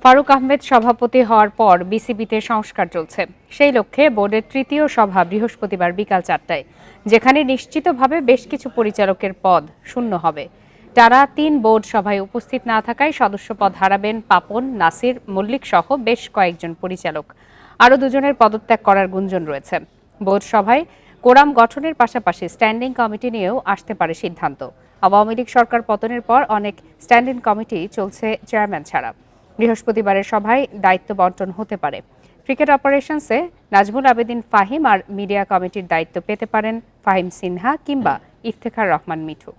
ফারুক আহমেদ সভাপতি হওয়ার পর বিসিবিতে সংস্কার চলছে। সেই লক্ষ্যে বোর্ডের তৃতীয় সভা বৃহস্পতিবার বিকাল 4টায়, যেখানে নিশ্চিতভাবে বেশ কিছু পরিচালকের পদ শূন্য হবে। টানা 3 বোর্ড সভায় উপস্থিত না থাকায় সদস্যপদ হারাবেন পাপন, নাসির, মল্লিক সহ বেশ কয়েকজন পরিচালক। আরও দুজনের পদত্যাগ করার গুঞ্জন রয়েছে। বোর্ড সভায় কোরাম গঠনের পাশাপাশি স্ট্যান্ডিং কমিটি নিয়েও আসতে পারে সিদ্ধান্ত। আওয়ামী লীগ সরকার পতনের পর অনেক স্ট্যান্ডিং কমিটি চলছে চেয়ারম্যান ছাড়া। বৃহস্পতিবারের সভায় দায়িত্ব বন্টন হতে পারে। ক্রিকেট অপারেশনসে নাজমুল আবেদিন ফাহিম আর মিডিয়া কমিটির দায়িত্ব পেতে পারেন ফাহিম সিনহা কিংবা ইফতেখার রহমান মিঠু।